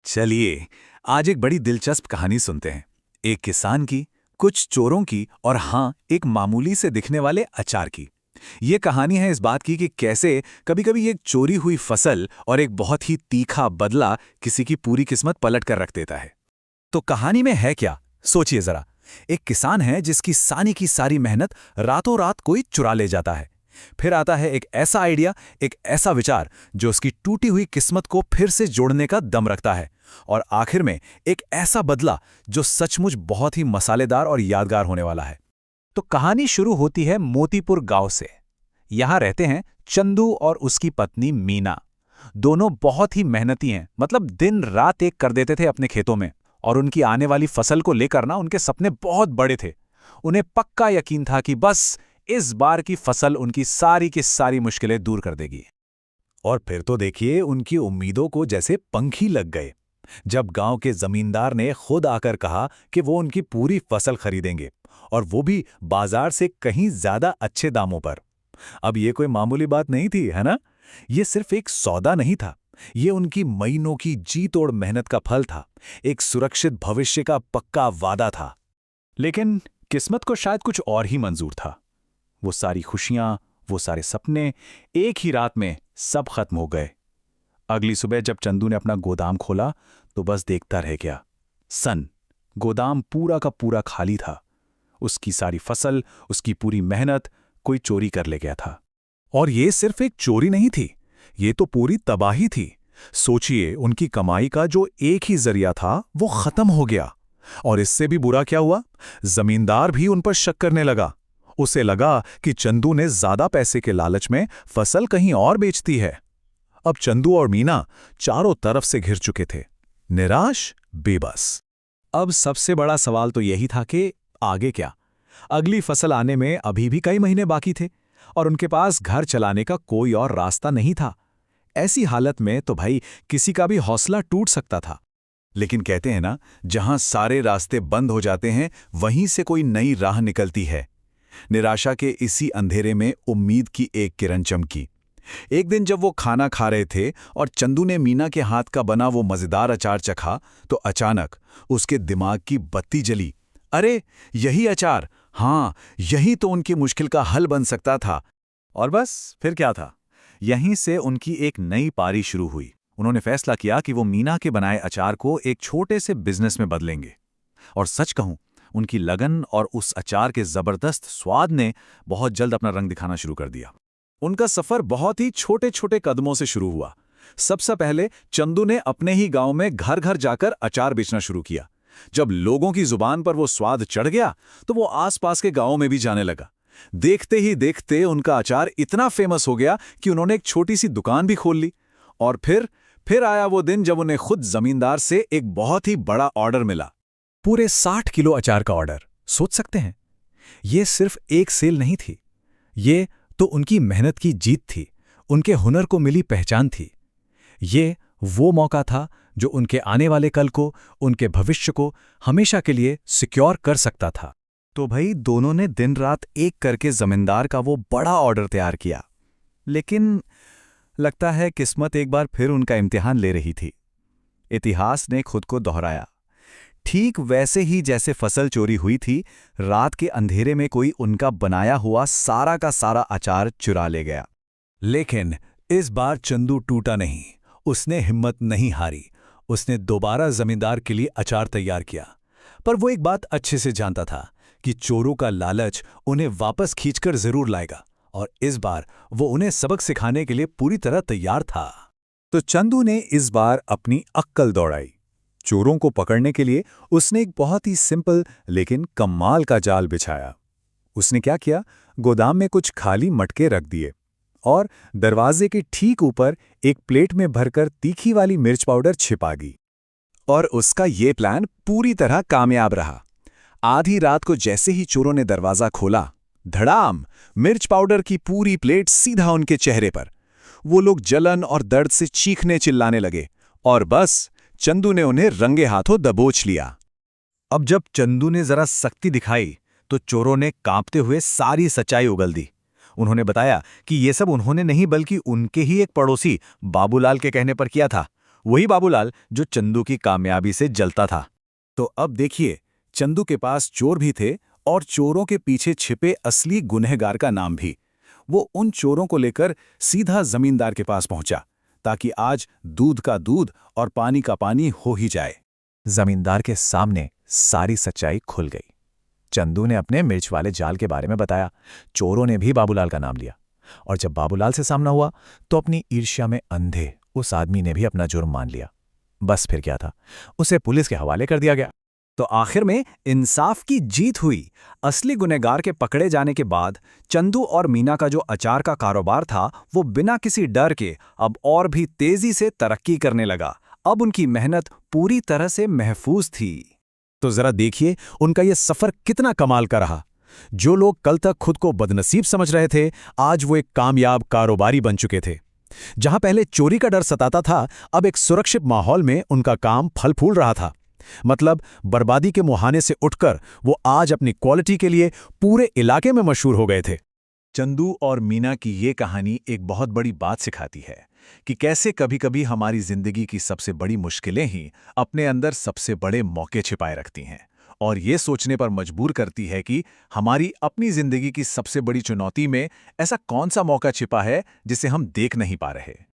चलिए, आज एक बड़ी दिलचस्प कहानी सुनते हैं। एक किसान की, कुछ चोरों की और हाँ, एक मामूली से दिखने वाले अचार की। ये कहानी है इस बात की कि कैसे कभी-कभी एक चोरी हुई फसल और एक बहुत ही तीखा बदला किसी की पूरी किस्मत पलट कर रख देता है। तो कहानी में है क्या? सोचिए जरा। एक किसान है जिसकी सारी की सारी मेहनत रातों रात कोई चुरा ले जाता है। फिर आता है एक ऐसा आइडिया, एक ऐसा विचार जो उसकी टूटी हुई किस्मत को फिर से जोड़ने का दम रखता है। और आखिर में एक ऐसा बदला जो सचमुच बहुत ही मसालेदार और यादगार होने वाला है। तो कहानी शुरू होती है मोतीपुर गांव से। यहां रहते हैं चंदू और उसकी पत्नी मीना। दोनों बहुत ही मेहनती हैं, मतलब दिन रात एक कर देते थे अपने खेतों में। और उनकी आने वाली फसल को लेकर ना उनके सपने बहुत बड़े थे। उन्हें पक्का यकीन था कि बस इस बार की फसल उनकी सारी की सारी मुश्किलें दूर कर देगी। और फिर तो देखिए, उनकी उम्मीदों को जैसे पंख ही लग गए जब गांव के जमींदार ने खुद आकर कहा कि वो उनकी पूरी फसल खरीदेंगे, और वो भी बाजार से कहीं ज्यादा अच्छे दामों पर। अब ये कोई मामूली बात नहीं थी, है ना? ये सिर्फ एक सौदा नहीं था, ये उनकी महीनों की जी तोड़ मेहनत का फल था, एक सुरक्षित भविष्य का पक्का वादा था। लेकिन किस्मत को शायद कुछ और ही मंजूर था। वो सारी खुशियां, वो सारे सपने एक ही रात में सब खत्म हो गए। अगली सुबह जब चंदू ने अपना गोदाम खोला तो बस देखता रह गया। गोदाम पूरा का पूरा खाली था। उसकी सारी फसल, उसकी पूरी मेहनत कोई चोरी कर ले गया था। और ये सिर्फ एक चोरी नहीं थी, ये तो पूरी तबाही थी। सोचिए, उनकी कमाई का जो एक ही जरिया था वो खत्म हो गया। और इससे भी बुरा क्या हुआ, जमींदार भी उन पर शक करने लगा। उसे लगा कि चंदू ने ज्यादा पैसे के लालच में फसल कहीं और बेचती है। अब चंदू और मीना चारों तरफ से घिर चुके थे, निराश, बेबस। अब सबसे बड़ा सवाल तो यही था कि आगे क्या? अगली फसल आने में अभी भी कई महीने बाकी थे और उनके पास घर चलाने का कोई और रास्ता नहीं था। ऐसी हालत में तो भाई किसी का भी हौसला टूट सकता था। लेकिन कहते हैं ना, जहां सारे रास्ते बंद हो जाते हैं वहीं से कोई नई राह निकलती है। निराशा के इसी अंधेरे में उम्मीद की एक किरण चमकी। एक दिन जब वो खाना खा रहे थे और चंदू ने मीना के हाथ का बना वो मजेदार अचार चखा, तो अचानक उसके दिमाग की बत्ती जली। अरे, यही अचार, हाँ, यही तो उनकी मुश्किल का हल बन सकता था। और बस फिर क्या था, यहीं से उनकी एक नई पारी शुरू हुई। उन्होंने फैसला किया कि वो मीना के बनाए अचार को एक छोटे से बिजनेस में बदलेंगे। और सच कहूं, उनकी लगन और उस अचार के जबरदस्त स्वाद ने बहुत जल्द अपना रंग दिखाना शुरू कर दिया। उनका सफर बहुत ही छोटे छोटे कदमों से शुरू हुआ। सबसे पहले चंदू ने अपने ही गांव में घर घर जाकर अचार बेचना शुरू किया। जब लोगों की जुबान पर वो स्वाद चढ़ गया तो वो आसपास के गांवों में भी जाने लगा। देखते ही देखते उनका अचार इतना फेमस हो गया कि उन्होंने एक छोटी सी दुकान भी खोल ली। और फिर आया वो दिन जब उन्हें खुद जमींदार से एक बहुत ही बड़ा ऑर्डर मिला। पूरे 60 किलो अचार का ऑर्डर। सोच सकते हैं, ये सिर्फ एक सेल नहीं थी, ये तो उनकी मेहनत की जीत थी, उनके हुनर को मिली पहचान थी। ये वो मौका था जो उनके आने वाले कल को, उनके भविष्य को हमेशा के लिए सिक्योर कर सकता था। तो भाई दोनों ने दिन रात एक करके जमींदार का वो बड़ा ऑर्डर तैयार किया। लेकिन लगता है किस्मत एक बार फिर उनका इम्तिहान ले रही थी। इतिहास ने खुद को दोहराया। ठीक वैसे ही जैसे फसल चोरी हुई थी, रात के अंधेरे में कोई उनका बनाया हुआ सारा का सारा अचार चुरा ले गया। लेकिन इस बार चंदू टूटा नहीं, उसने हिम्मत नहीं हारी। उसने दोबारा जमींदार के लिए अचार तैयार किया। पर वो एक बात अच्छे से जानता था कि चोरों का लालच उन्हें वापस खींचकर जरूर लाएगा, और इस बार वो उन्हें सबक सिखाने के लिए पूरी तरह तैयार था। तो चंदू ने इस बार अपनी अक्ल दौड़ाई। चोरों को पकड़ने के लिए उसने एक बहुत ही सिंपल लेकिन कमाल का जाल बिछाया। उसने क्या किया, गोदाम में कुछ खाली मटके रख दिए और दरवाजे के ठीक ऊपर एक प्लेट में भरकर तीखी वाली मिर्च पाउडर छिपा दी। और उसका ये प्लान पूरी तरह कामयाब रहा। आधी रात को जैसे ही चोरों ने दरवाजा खोला, धड़ाम, मिर्च पाउडर की पूरी प्लेट सीधा उनके चेहरे पर। वो लोग जलन और दर्द से चीखने चिल्लाने लगे और बस चंदू ने उन्हें रंगे हाथों दबोच लिया। अब जब चंदू ने जरा सख्ती दिखाई तो चोरों ने कांपते हुए सारी सच्चाई उगल दी। उन्होंने बताया कि ये सब उन्होंने नहीं बल्कि उनके ही एक पड़ोसी बाबूलाल के कहने पर किया था। वही बाबूलाल जो चंदू की कामयाबी से जलता था। तो अब देखिए, चंदू के पास चोर भी थे और चोरों के पीछे छिपे असली गुनहगार का नाम भी। वो उन चोरों को लेकर सीधा जमींदार के पास पहुंचा, ताकि आज दूध का दूध और पानी का पानी हो ही जाए। जमींदार के सामने सारी सच्चाई खुल गई। चंदू ने अपने मिर्च वाले जाल के बारे में बताया, चोरों ने भी बाबूलाल का नाम लिया, और जब बाबूलाल से सामना हुआ तो अपनी ईर्ष्या में अंधे उस आदमी ने भी अपना जुर्म मान लिया। बस फिर क्या था, उसे पुलिस के हवाले कर दिया गया। तो आखिर में इंसाफ की जीत हुई। असली गुनहगार के पकड़े जाने के बाद चंदू और मीना का जो अचार का कारोबार था, वो बिना किसी डर के अब और भी तेजी से तरक्की करने लगा। अब उनकी मेहनत पूरी तरह से महफूज थी। तो जरा देखिए उनका ये सफर कितना कमाल का रहा। जो लोग कल तक खुद को बदनसीब समझ रहे थे, आज वो एक कामयाब कारोबारी बन चुके थे। जहां पहले चोरी का डर सताता था, अब एक सुरक्षित माहौल में उनका काम फल फूल रहा था। मतलब बर्बादी के मुहाने से उठकर वो आज अपनी क्वालिटी के लिए पूरे इलाके में मशहूर हो गए थे। चंदू और मीना की ये कहानी एक बहुत बड़ी बात सिखाती है कि कैसे कभी-कभी हमारी जिंदगी की सबसे बड़ी मुश्किलें ही अपने अंदर सबसे बड़े मौके छिपाए रखती हैं, और ये सोचने पर मजबूर करती है कि हमारी अपनी जिंदगी की सबसे बड़ी चुनौती में ऐसा कौन सा मौका छिपा है जिसे हम देख नहीं पा रहे।